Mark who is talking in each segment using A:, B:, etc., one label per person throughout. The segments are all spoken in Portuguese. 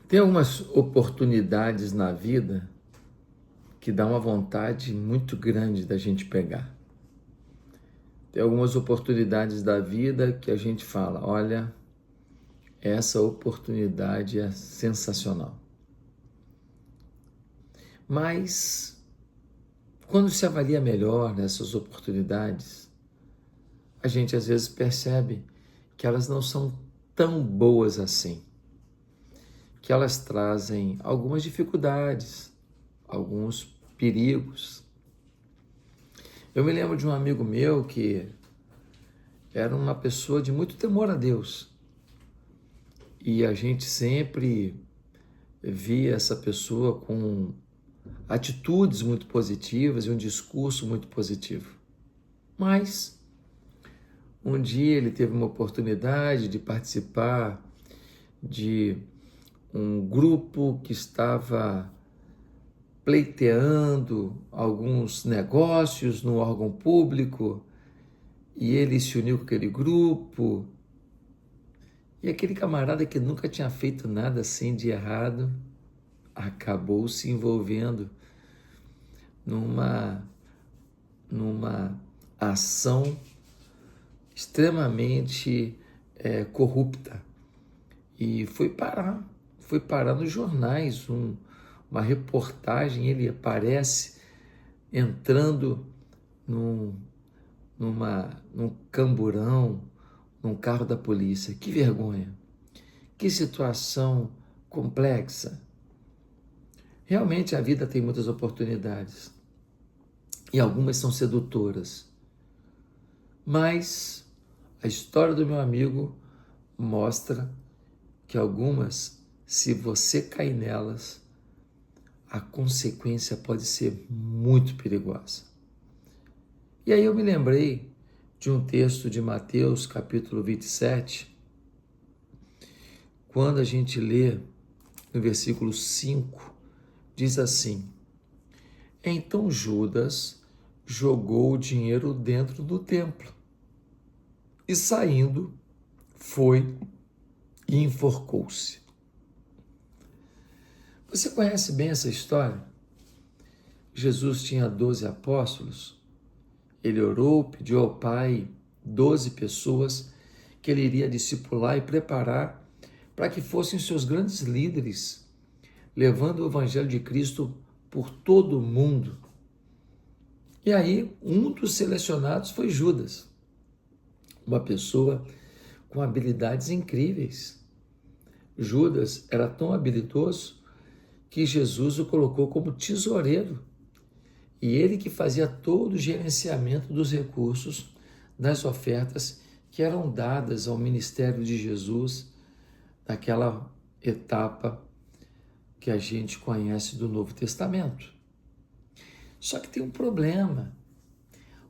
A: Tem algumas oportunidades na vida que dá uma vontade muito grande da gente pegar. Tem algumas oportunidades da vida que a gente fala, olha, essa oportunidade é sensacional. Mas, quando se avalia melhor essas oportunidades, a gente às vezes percebe que elas não são tão boas assim, que elas trazem algumas dificuldades, alguns perigos. Eu me lembro de um amigo meu que era uma pessoa de muito temor a Deus. E a gente sempre via essa pessoa com atitudes muito positivas e um discurso muito positivo. Mas um dia ele teve uma oportunidade de participar de um grupo que estava pleiteando alguns negócios no órgão público e ele se uniu com aquele grupo e aquele camarada que nunca tinha feito nada assim de errado acabou se envolvendo numa ação extremamente corrupta e foi parar nos jornais, uma reportagem, ele aparece entrando num camburão, num carro da polícia. Que vergonha, que situação complexa. Realmente a vida tem muitas oportunidades e algumas são sedutoras, mas a história do meu amigo mostra que algumas, se você cair nelas, a consequência pode ser muito perigosa. E aí eu me lembrei de um texto de Mateus, capítulo 27, quando a gente lê no versículo 5, diz assim: então Judas jogou o dinheiro dentro do templo e saindo foi e enforcou-se. Você conhece bem essa história? Jesus tinha 12 apóstolos, ele orou, pediu ao Pai 12 pessoas que ele iria discipular e preparar para que fossem seus grandes líderes, levando o Evangelho de Cristo por todo o mundo. E aí, um dos selecionados foi Judas, uma pessoa com habilidades incríveis. Judas era tão habilidoso que Jesus o colocou como tesoureiro. E ele que fazia todo o gerenciamento dos recursos, das ofertas que eram dadas ao ministério de Jesus naquela etapa que a gente conhece do Novo Testamento. Só que tem um problema.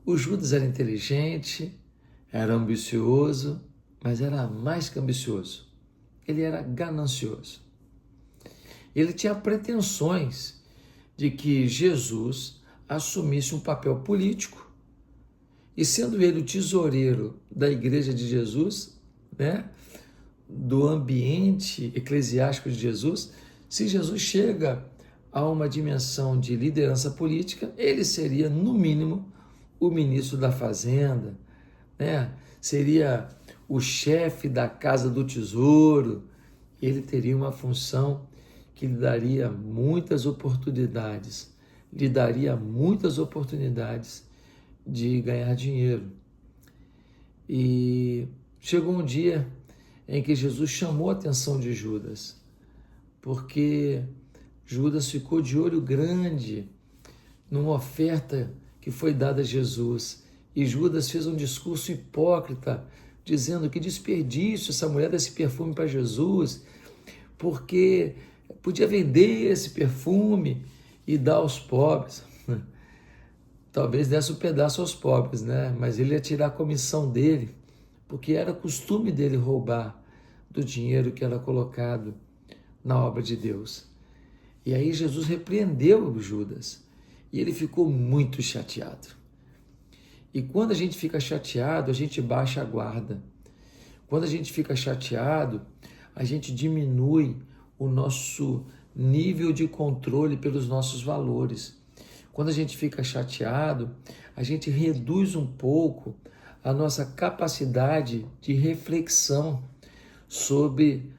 A: O Judas era inteligente, era ambicioso, mas era mais que ambicioso. Ele era ganancioso. Ele tinha pretensões de que Jesus assumisse um papel político e, sendo ele o tesoureiro da igreja de Jesus, do ambiente eclesiástico de Jesus, se Jesus chega a uma dimensão de liderança política, ele seria, no mínimo, o ministro da Fazenda, seria o chefe da Casa do Tesouro. Ele teria uma função que lhe daria muitas oportunidades de ganhar dinheiro. E chegou um dia em que Jesus chamou a atenção de Judas, porque Judas ficou de olho grande numa oferta que foi dada a Jesus. E Judas fez um discurso hipócrita, dizendo que desperdício essa mulher desse perfume para Jesus, porque podia vender esse perfume e dar aos pobres. Talvez desse um pedaço aos pobres, mas ele ia tirar a comissão dele, porque era costume dele roubar do dinheiro que era colocado na obra de Deus. E aí Jesus repreendeu o Judas e ele ficou muito chateado. E quando a gente fica chateado, a gente baixa a guarda. Quando a gente fica chateado, a gente diminui o nosso nível de controle pelos nossos valores. Quando a gente fica chateado, a gente reduz um pouco a nossa capacidade de reflexão sobre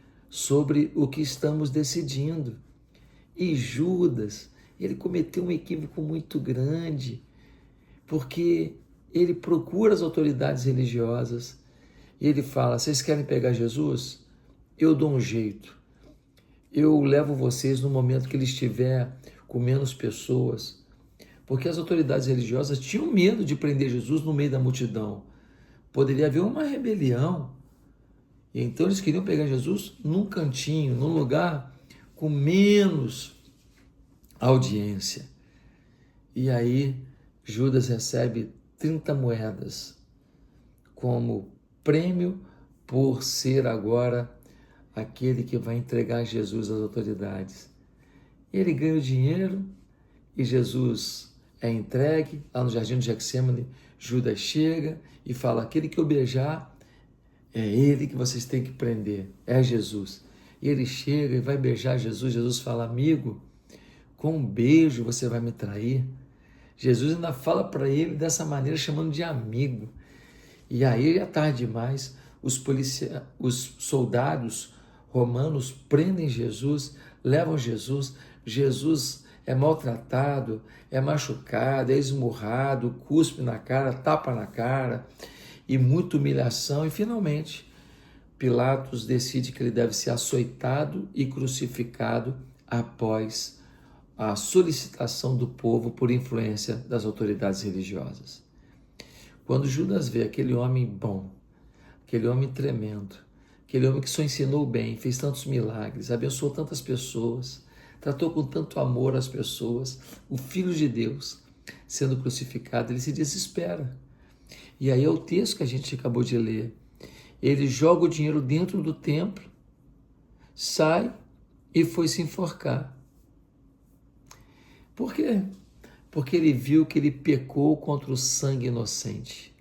A: o que estamos decidindo. E Judas, ele cometeu um equívoco muito grande, porque ele procura as autoridades religiosas e ele fala: vocês querem pegar Jesus? Eu dou um jeito. Eu levo vocês no momento que ele estiver com menos pessoas, porque as autoridades religiosas tinham medo de prender Jesus no meio da multidão. Poderia haver uma rebelião. E então eles queriam pegar Jesus num cantinho, num lugar com menos audiência. E aí Judas recebe 30 moedas como prêmio por ser agora aquele que vai entregar Jesus às autoridades. Ele ganha o dinheiro e Jesus é entregue lá no jardim de Getsêmani. Judas chega e fala: aquele que eu beijar é ele que vocês têm que prender, é Jesus. E ele chega e vai beijar Jesus. Jesus fala: amigo, com um beijo você vai me trair? Jesus ainda fala para ele dessa maneira, chamando de amigo. E aí é tarde demais, os soldados romanos prendem Jesus, levam Jesus. Jesus é maltratado, é machucado, é esmurrado, cuspe na cara, tapa na cara e muita humilhação. E finalmente Pilatos decide que ele deve ser açoitado e crucificado após a solicitação do povo por influência das autoridades religiosas. Quando Judas vê aquele homem bom, aquele homem tremendo, aquele homem que só ensinou bem, fez tantos milagres, abençoou tantas pessoas, tratou com tanto amor as pessoas, o Filho de Deus sendo crucificado, ele se desespera. E aí é o texto que a gente acabou de ler. Ele joga o dinheiro dentro do templo, sai e foi se enforcar. Por quê? Porque ele viu que ele pecou contra o sangue inocente.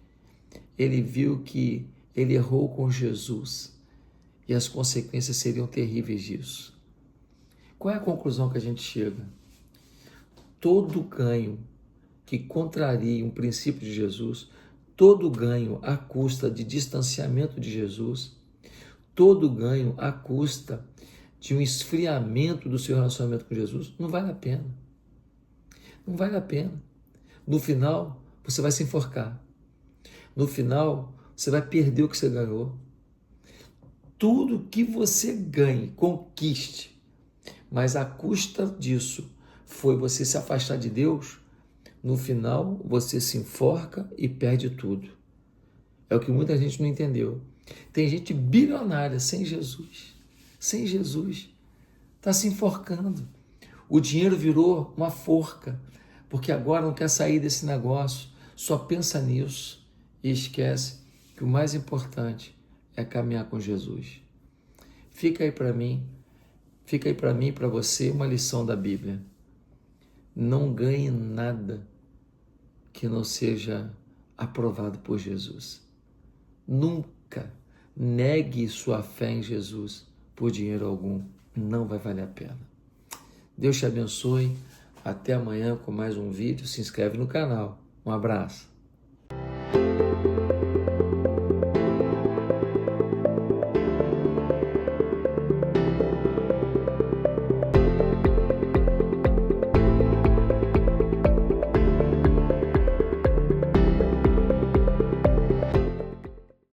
A: Ele viu que ele errou com Jesus e as consequências seriam terríveis disso. Qual é a conclusão que a gente chega? Todo ganho que contraria um princípio de Jesus, todo ganho à custa de distanciamento de Jesus, todo ganho à custa de um esfriamento do seu relacionamento com Jesus, não vale a pena. Não vale a pena. No final, você vai se enforcar. No final, você vai perder o que você ganhou. Tudo que você ganhe, conquiste, mas a custa disso foi você se afastar de Deus, no final você se enforca e perde tudo. É o que muita gente não entendeu. Tem gente bilionária sem Jesus. Sem Jesus. Está se enforcando. O dinheiro virou uma forca, porque agora não quer sair desse negócio, só pensa nisso e esquece que o mais importante é caminhar com Jesus. Fica aí para mim e para você uma lição da Bíblia. Não ganhe nada que não seja aprovado por Jesus. Nunca negue sua fé em Jesus por dinheiro algum. Não vai valer a pena. Deus te abençoe. Até amanhã com mais um vídeo. Se inscreve no canal. Um abraço.